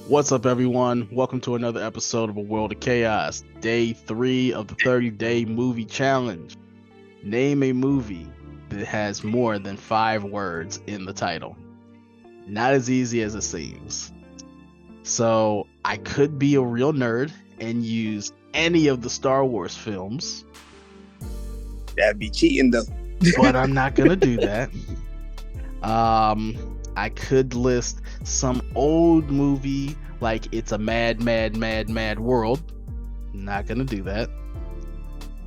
What's up, everyone? Welcome to another episode of A World of Chaos, day 3 of the 30-day movie challenge. Name a movie that has more than 5 words in the title. Not as easy as it seems. So I could be a real nerd and use any of the Star Wars films. That'd be cheating though. But I'm not gonna do that. I could list some old movie like It's a Mad, Mad, Mad, Mad World. Not gonna do that.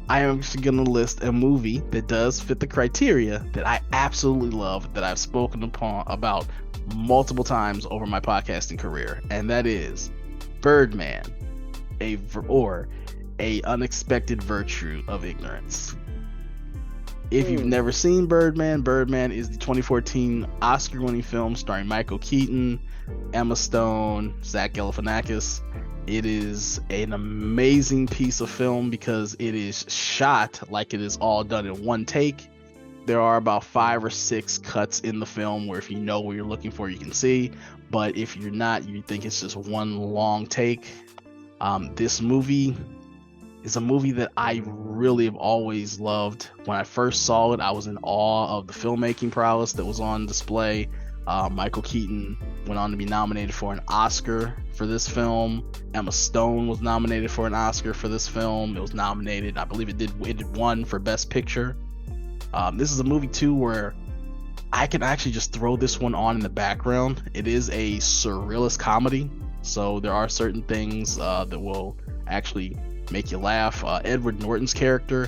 I am actually gonna list a movie that does fit the criteria that I absolutely love, that I've spoken about multiple times over my podcasting career, and that is Birdman, or A Unexpected Virtue of Ignorance. If you've never seen Birdman, Birdman is the 2014 Oscar-winning film starring Michael Keaton, Emma Stone, Zach Galifianakis. It is an amazing piece of film because it is shot like it is all done in one take. There are about 5 or 6 cuts in the film where if you know what you're looking for, you can see. But if you're not, you think it's just one long take. This movie is a movie that I really have always loved. When I first saw it, I was in awe of the filmmaking prowess that was on display. Michael Keaton went on to be nominated for an Oscar for this film. Emma Stone was nominated for an Oscar for this film. It was nominated, I believe it won for Best Picture. This is a movie too where I can actually just throw this one on in the background. It is a surrealist comedy, so there are certain things that will actually make you laugh. Edward Norton's character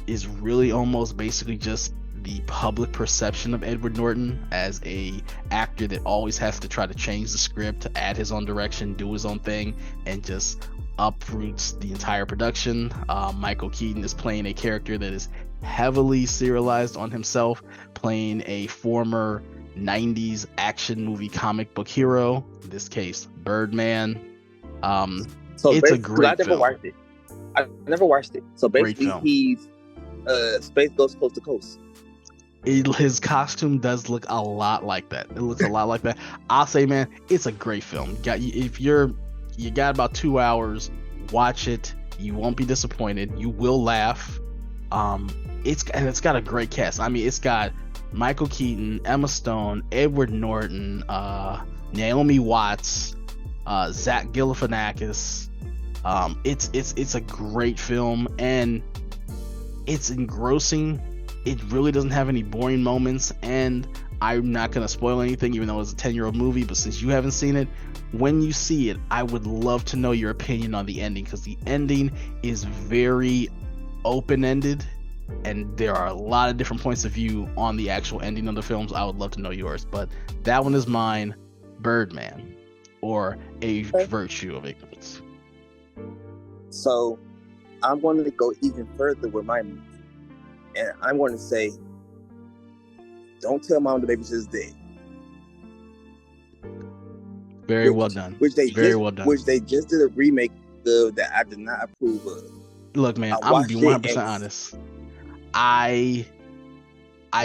is really almost basically just the public perception of Edward Norton as a actor that always has to try to change the script, to add his own direction, do his own thing, and just uproots the entire production. Michael Keaton is playing a character that is heavily serialized on himself, playing a former 90s action movie comic book hero, in this case Birdman. So it's a great film. I never watched it. So basically, he's Space Ghost Coast to Coast. His costume does look a lot like that. It looks a lot like that. I'll say, man, it's a great film. If you got about 2 hours, watch it. You won't be disappointed. You will laugh. It's got a great cast. I mean, it's got Michael Keaton, Emma Stone, Edward Norton, Naomi Watts, Zach Galifianakis. It's a great film, and it's engrossing. It really doesn't have any boring moments, and I'm not gonna spoil anything, even though it's a 10-year-old movie. But since you haven't seen it, when you see it, I would love to know your opinion on the ending, because the ending is very open-ended, and there are a lot of different points of view on the actual ending of the films. I would love to know yours, but that one is mine. Birdman, or A Virtue of Ignorance. So I'm going to go even further with my movie, and I'm going to say, Don't Tell Mom the Babysitter's Dead. Very well done. Which they just did a remake of that I did not approve of. Look, man, I'm gonna be 100% honest. I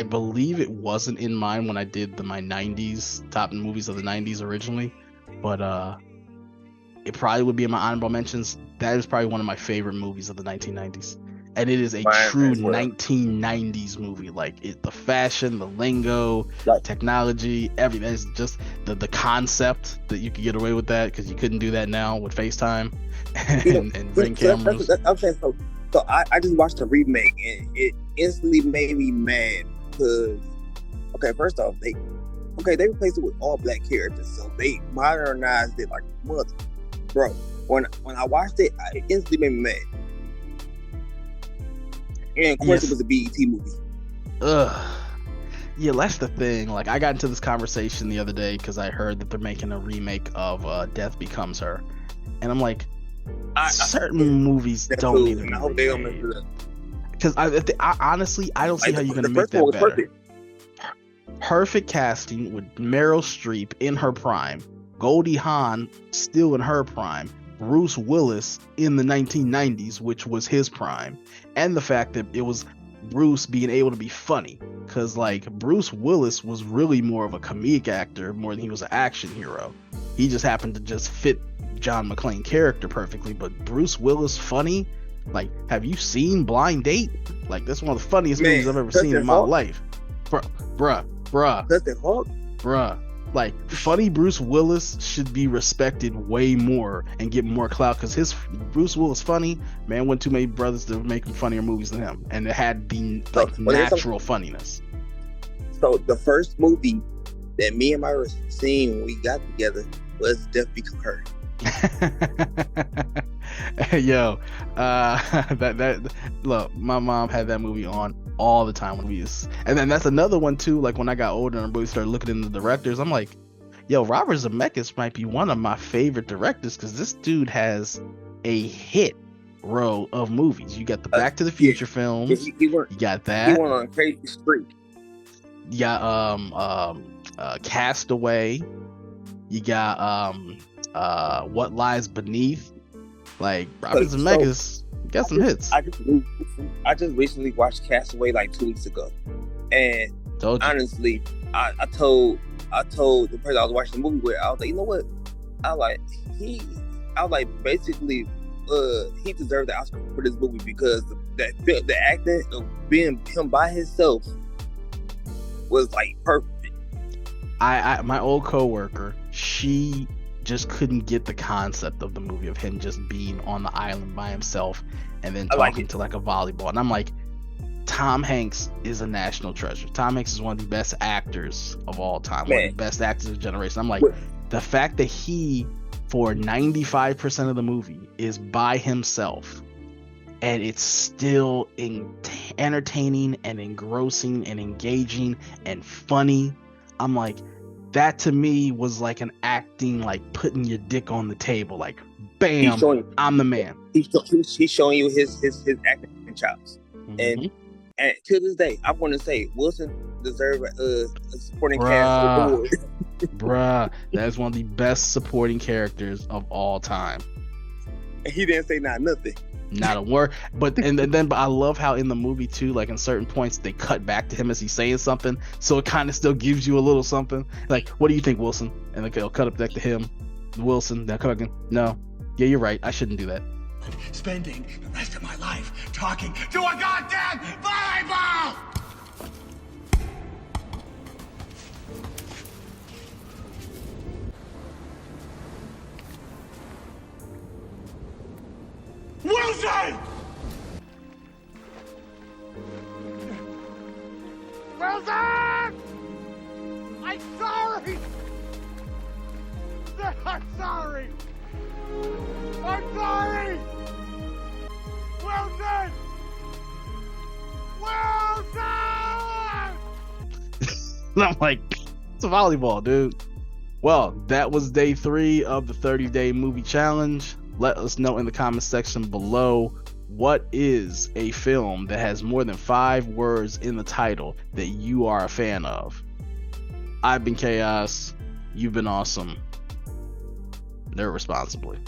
believe it wasn't in mine when I did my 90s top movies of the 90s originally, but it probably would be in my honorable mentions. That is probably one of my favorite movies of the 1990s, and it is a true 1990s movie. Like the fashion, the lingo, technology, everything. It's just the concept that you could get away with that, because you couldn't do that now with FaceTime and ring cameras. I'm saying so. So I just watched the remake, and it instantly made me mad because, okay, first off, they replaced it with all black characters, so they modernized it like mother. Bro, when I watched it, it instantly made me mad. And of course, It was a BET movie. Yeah, that's the thing. Like, I got into this conversation the other day because I heard that they're making a remake of Death Becomes Her, and I'm like, certain movies don't need to be remade. Because I honestly, I don't see how you're gonna make that better. Perfect casting with Meryl Streep in her prime, Goldie Hawn still in her prime, Bruce Willis in the 1990s, which was his prime, and the fact that it was Bruce being able to be funny, because like Bruce Willis was really more of a comedic actor more than he was an action hero. He just happened to just fit John McClane character perfectly. But Bruce Willis funny, like, have you seen Blind Date? Like, that's one of the funniest movies I've ever seen in my life. Bruh. Like, funny Bruce Willis should be respected way more and get more clout, because his Bruce Willis funny, man, wasn't too many brothers to make funnier movies than him, and it had the like natural funniness. So the first movie that me and Myra seen when we got together was Death Becomes Her. Yo, that look, my mom had that movie on all the time when we used, and then that's another one too. Like, when I got older and really started looking into the directors, I'm like, yo, Robert Zemeckis might be one of my favorite directors, because this dude has a hit row of movies. You got the Back to the Future films. You got that. He went on a crazy streak. You got Castaway. You got What Lies Beneath. Like, Robert Zemeckis got some hits. I just recently watched Castaway like 2 weeks ago, and honestly, I told the person I was watching the movie with, I was like, you know what? Basically, he deserved the Oscar for this movie, because the acting of being him by himself was like perfect. I my old coworker, she just couldn't get the concept of the movie of him just being on the island by himself and then talking to like a volleyball. And I'm like, Tom Hanks is a national treasure. Tom Hanks is one of the best actors of all time, one of the best actors of the generation. I'm like, the fact that he, for 95% of the movie, is by himself, and it's still entertaining and engrossing and engaging and funny. I'm like, that to me was like an acting, like putting your dick on the table, like, bam, I'm the man. He's showing you his acting chops. And to this day, I want to say Wilson deserves a supporting cast award. Bruh, that's one of the best supporting characters of all time. And he didn't say nothing. Not a word. But I love how in the movie too, like in certain points they cut back to him as he's saying something, so it kind of still gives you a little something. Like, what do you think, Wilson? And then they'll cut up back to him, Wilson. They're cooking. No, yeah, you're right. I shouldn't do that. Spending the rest of my life talking to a goddamn volleyball. Wilson! Wilson! I'm sorry! I'm sorry! I'm sorry! Wilson! Wilson! And I'm like, it's a volleyball, dude. Well, that was day 3 of the 30-day movie challenge. Let us know in the comment section below, what is a film that has more than 5 words in the title that you are a fan of? I've been Chaos. You've been awesome. Nerd responsibly.